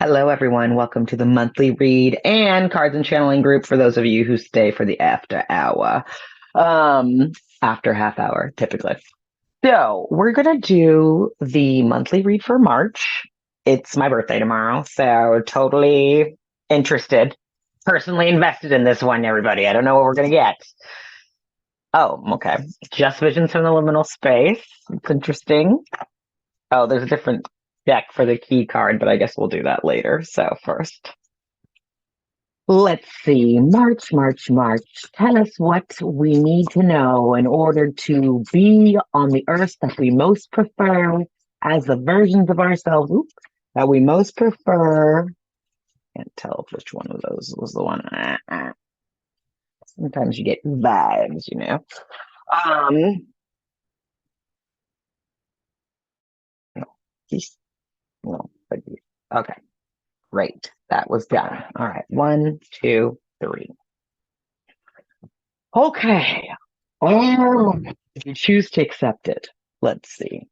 Hello, everyone. Welcome to the monthly read and cards and channeling group for those of you who stay for the after hour, after half hour, typically. So we're going to do the monthly read for March. It's my birthday tomorrow, so totally interested, personally invested in this one, everybody. I don't know what we're going to get. Oh, okay. Just visions from the liminal space. It's interesting. Oh, there's a different deck for the key card, but I guess we'll do that later. So first, let's see. March. Tell us what we need to know in order to be on the earth that we most prefer as the versions of ourselves that we most prefer. Can't tell which one of those was the one. Sometimes you get vibes, you know. No, no, okay. Great. That was done. All right. 1, 2, 3. Okay. If you choose to accept it, let's see.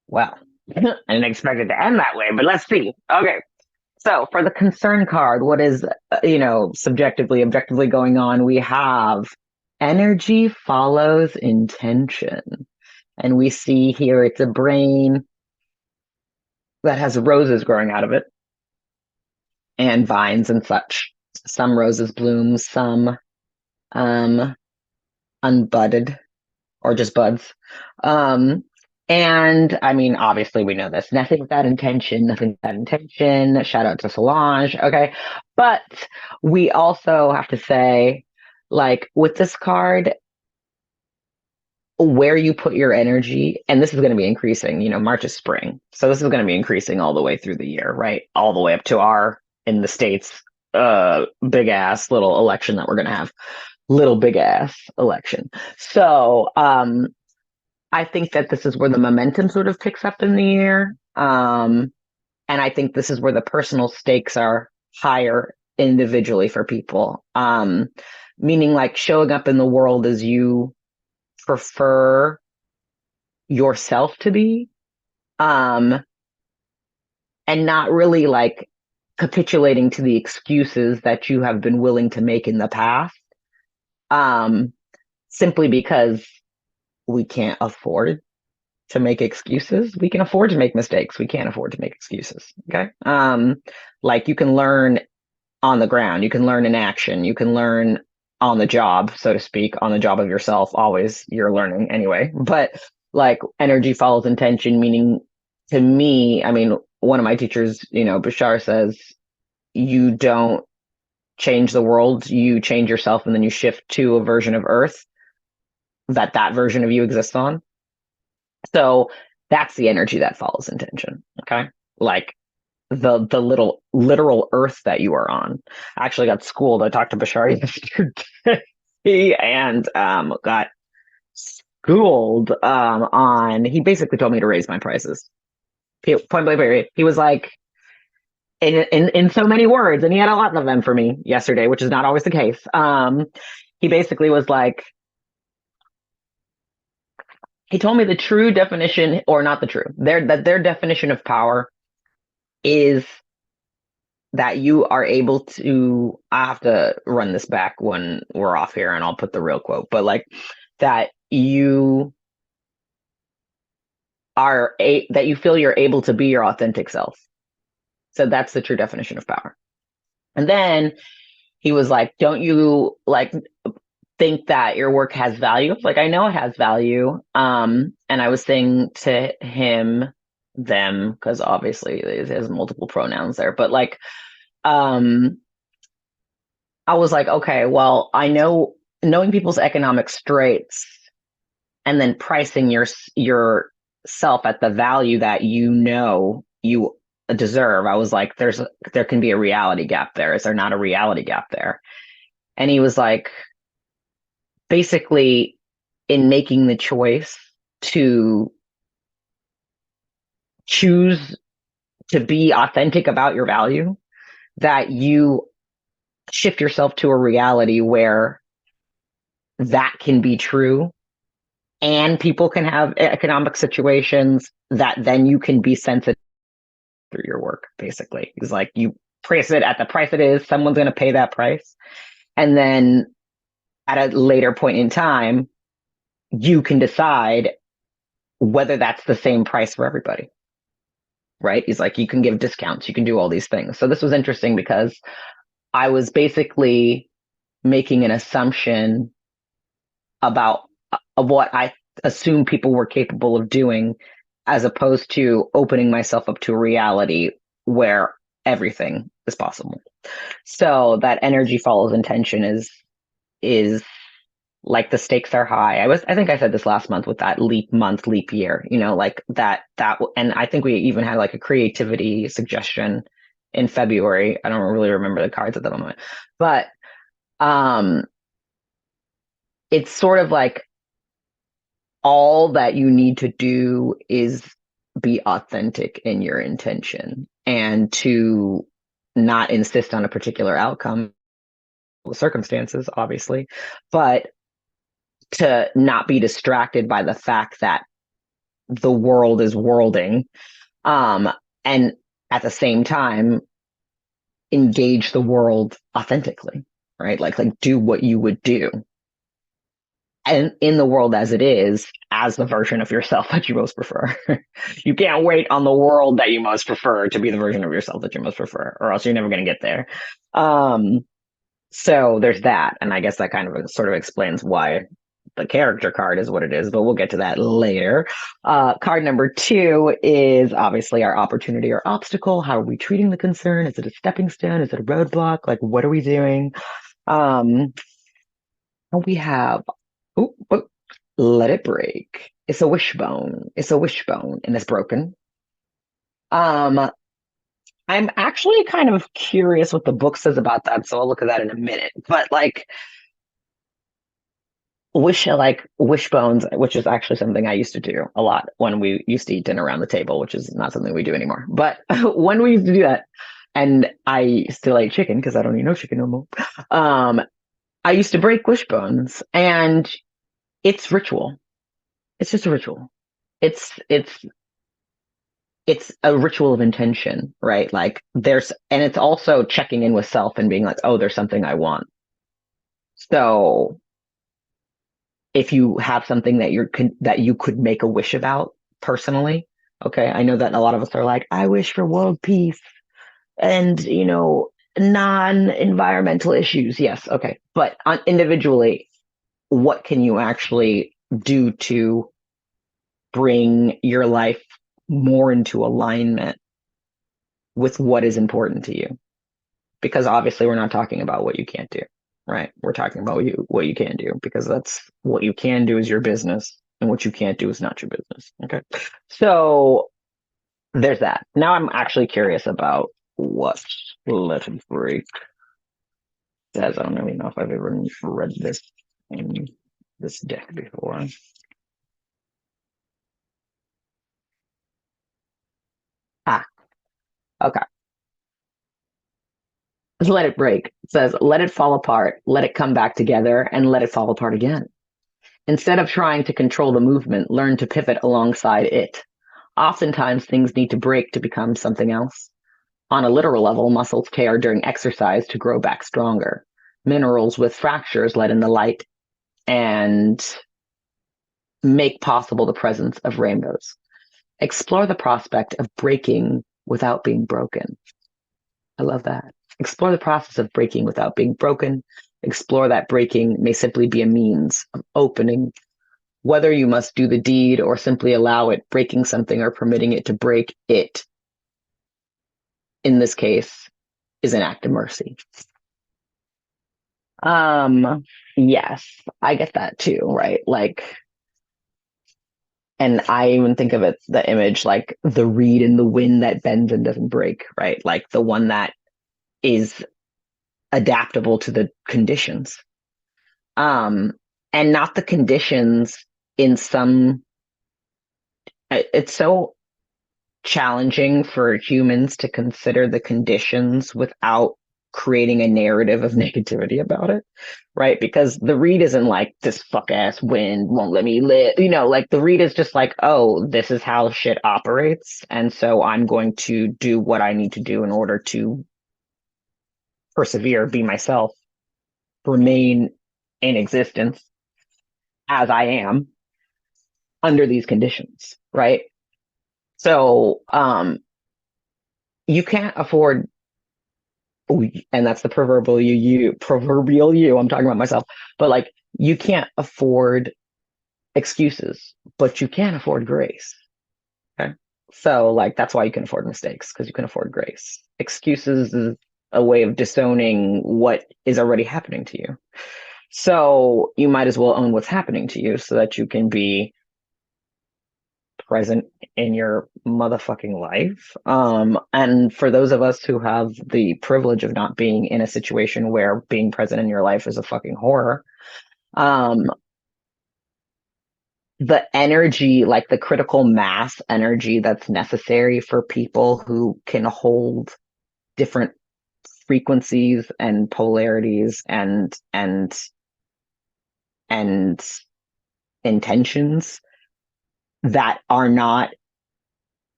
Well, I didn't expect it to end that way, but let's see. Okay. So for the concern card, what is, subjectively, objectively going on? We have energy follows intention. And we see here it's a brain that has roses growing out of it and vines and such. Some roses bloom, some unbudded or just buds. And I mean, obviously we know this. Nothing without intention, nothing without intention. Shout out to Solange. Okay. But we also have to say, like, with this card, where you put your energy, and this is going to be increasing, March is spring. So this is going to be increasing all the way through the year, right? All the way up to our, in the States, big ass little election that we're going to have. Little big ass election. So, I think that this is where the momentum sort of picks up in the year. And I think this is where the personal stakes are higher individually for people. Meaning like showing up in the world as you prefer yourself to be. And not really like capitulating to the excuses that you have been willing to make in the past. Simply because we can't afford to make excuses. We can afford to make mistakes. We can't afford to make excuses. Okay. Like you can learn on the ground, you can learn in action, you can learn on the job, so to speak, on the job of yourself. Always you're learning anyway. But like energy follows intention, meaning to me, I mean, one of my teachers, Bashar says, you don't change the world, you change yourself, and then you shift to a version of Earth that version of you exists on. So that's the energy that follows intention. Okay. Like the little literal earth that you are on. I actually got schooled. I talked to Bashar yesterday and got schooled on, he basically told me to raise my prices. Point blank period. He was like, in so many words, and he had a lot of them for me yesterday, which is not always the case. He basically was like, he told me the true definition, or not the true, their definition of power is that you are able to, I have to run this back when we're off here and I'll put the real quote, but like that you that you feel you're able to be your authentic self. So that's the true definition of power. And then he was like, don't you like think that your work has value? Like, I know it has value. And I was saying to him, them, because obviously it has multiple pronouns there, but like, I was like, okay, well, I know knowing people's economic straits and then pricing yourself at the value that you deserve. I was like, there can be a reality gap there. Is there not a reality gap there? And he was like, basically, in making the choice to choose to be authentic about your value, that you shift yourself to a reality where that can be true and people can have economic situations that then you can be sensitive through your work, basically. It's like you price it at the price it is, someone's going to pay that price. And then at a later point in time, you can decide whether that's the same price for everybody. Right? He's like, you can give discounts, you can do all these things. So this was interesting because I was basically making an assumption about what I assumed people were capable of doing, as opposed to opening myself up to a reality where everything is possible. So that energy follows intention is like the stakes are high. I think I said this last month with that leap month, leap year, like that, and I think we even had like a creativity suggestion in February. I don't really remember the cards at the moment, but um, it's sort of like all that you need to do is be authentic in your intention and to not insist on a particular outcome, circumstances, obviously, but to not be distracted by the fact that the world is worlding, um, and at the same time engage the world authentically, right? Like do what you would do, and in the world as it is, as the version of yourself that you most prefer. You can't wait on the world that you most prefer to be the version of yourself that you most prefer, or else you're never going to get there. Um, so there's that, and I guess that kind of sort of explains why the character card is what it is, but we'll get to that later. Card number 2 is obviously our opportunity or obstacle. How are we treating the concern? Is it a stepping stone? Is it a roadblock? Like, what are we doing? Um, we have, oh, let it break. It's a wishbone. It's a wishbone and it's broken. Um, I'm actually kind of curious what the book says about that, so I'll look at that in a minute. But wishbones, which is actually something I used to do a lot when we used to eat dinner around the table, which is not something we do anymore. But when we used to do that, and I still ate chicken because I don't eat no chicken no more. I used to break wishbones, and it's ritual. It's just a ritual. It's it's a ritual of intention, right? Like and it's also checking in with self and being like, oh, there's something I want. So if you have something that you could make a wish about personally, okay, I know that a lot of us are like, I wish for world peace and non-environmental issues. Yes, okay, but individually, what can you actually do to bring your life more into alignment with what is important to you? Because obviously we're not talking about what you can't do, right? We're talking about what you can do, because that's what you can do is your business, and what you can't do is not your business. Okay. So there's that. Now I'm actually curious about what Let It Break says. I don't really know if I've ever read this in this deck before. Ah, okay. Let it break. It says, let it fall apart, let it come back together, and let it fall apart again. Instead of trying to control the movement, learn to pivot alongside it. Oftentimes, things need to break to become something else. On a literal level, muscles tear during exercise to grow back stronger. Minerals with fractures let in the light and make possible the presence of rainbows. Explore the prospect of breaking without being broken. I love that. Explore the process of breaking without being broken. Explore that breaking may simply be a means of opening. Whether you must do the deed or simply allow it, breaking something or permitting it to break it, in this case, is an act of mercy. Yes, I get that too, right? Like, and I even think of it, the image like the reed in the wind that bends and doesn't break, right? Like the one that is adaptable to the conditions. Um, and not the conditions in some, it's so challenging for humans to consider the conditions without creating a narrative of negativity about it, right? Because the read isn't like this fuck ass wind won't let me live, like the read is just like, oh, this is how shit operates. And so I'm going to do what I need to do in order to persevere, be myself, remain in existence as I am under these conditions, right? So, you can't afford, and that's the proverbial you, I'm talking about myself, but like, you can't afford excuses, but you can afford grace. Okay. So, like, that's why you can afford mistakes, because you can afford grace. Excuses is a way of disowning what is already happening to you. So, you might as well own what's happening to you so that you can be present in your motherfucking life. And for those of us who have the privilege of not being in a situation where being present in your life is a fucking horror, um, the energy, like the critical mass energy that's necessary for people who can hold different frequencies and polarities and intentions that are not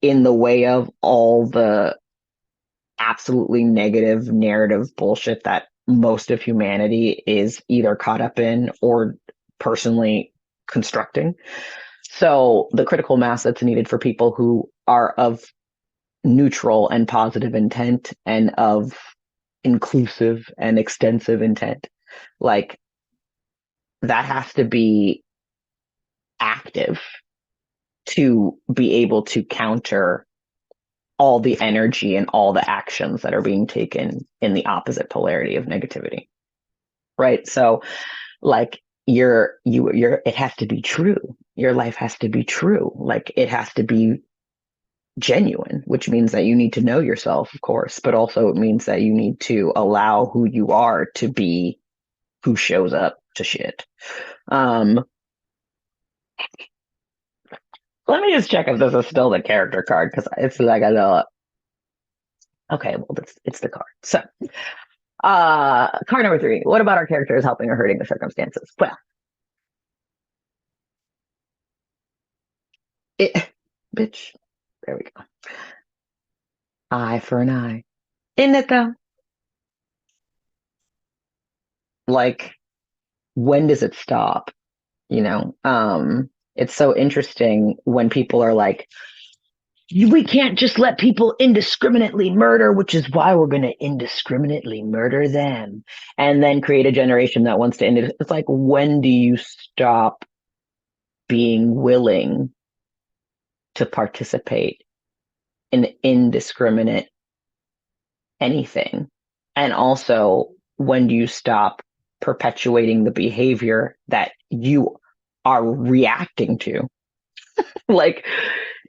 in the way of all the absolutely negative narrative bullshit that most of humanity is either caught up in or personally constructing. So the critical mass that's needed for people who are of neutral and positive intent and of inclusive and extensive intent, like that has to be active to be able to counter all the energy and all the actions that are being taken in the opposite polarity of negativity. Right. So like it has to be true. Your life has to be true. Like it has to be genuine, which means that you need to know yourself, of course, but also it means that you need to allow who you are to be who shows up to shit. Um, Let me just check if this is still the character card because it's like a little. Okay, well, it's the card. So, card number 3. What about our characters helping or hurting the circumstances? Well, it, bitch. There we go. Eye for an eye. Isn't it though? Like, when does it stop? It's so interesting when people are like, we can't just let people indiscriminately murder, which is why we're going to indiscriminately murder them and then create a generation that wants to end it. It's like, when do you stop being willing to participate in indiscriminate anything? And also, when do you stop perpetuating the behavior that you are reacting to? Like,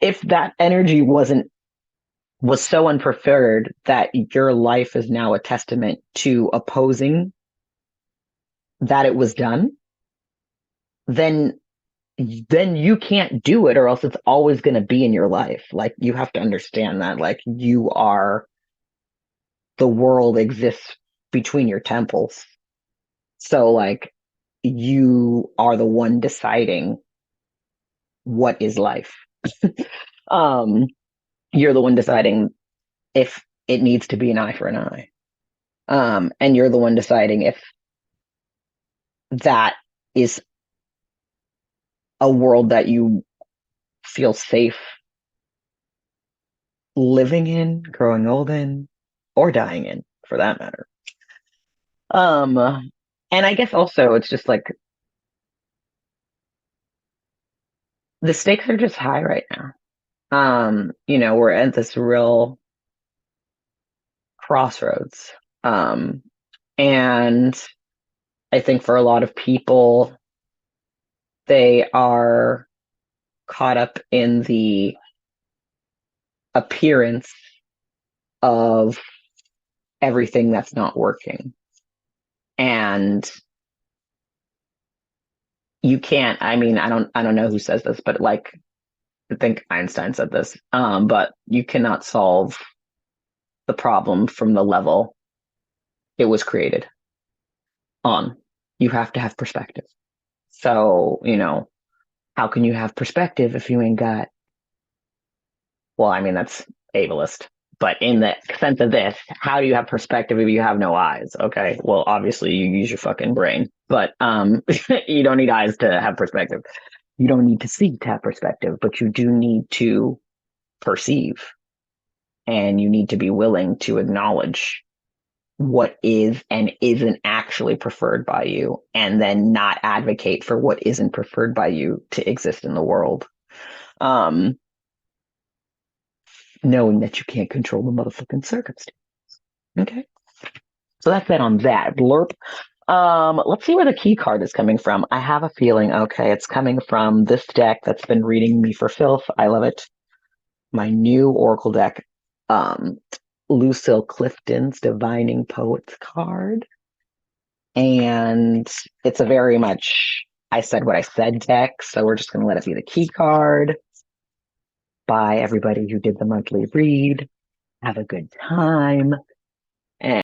if that energy was so unpreferred that your life is now a testament to opposing that it was done, then you can't do it, or else it's always going to be in your life. Like, you have to understand that, like, the world exists between your temples. So like, you are the one deciding what is life. um you're the one deciding if it needs to be an eye for an eye. And you're the one deciding if that is a world that you feel safe living in, growing old in, or dying in, for that matter. Um, and I guess also it's just like the stakes are just high right now. We're at this real crossroads. Um, and I think for a lot of people, they are caught up in the appearance of everything that's not working. And you can't, I mean, I don't know who says this, but like, I think Einstein said this, but you cannot solve the problem from the level it was created on. You have to have perspective. So, how can you have perspective if you ain't got, well, I mean, that's ableist. But in the sense of this, how do you have perspective if you have no eyes? Okay, well, obviously you use your fucking brain, but you don't need eyes to have perspective. You don't need to see to have perspective, but you do need to perceive, and you need to be willing to acknowledge what is and isn't actually preferred by you, and then not advocate for what isn't preferred by you to exist in the world. Um, Knowing that you can't control the motherfucking circumstance. Okay. So that's that on that blurb. Let's see where the key card is coming from. I have a feeling, okay, it's coming from this deck that's been reading me for filth. I love it. My new Oracle deck, Lucille Clifton's Divining Poets card. And it's a very much I said what I said deck, so we're just going to let it be the key card. Bye, everybody who did the monthly read. Have a good time.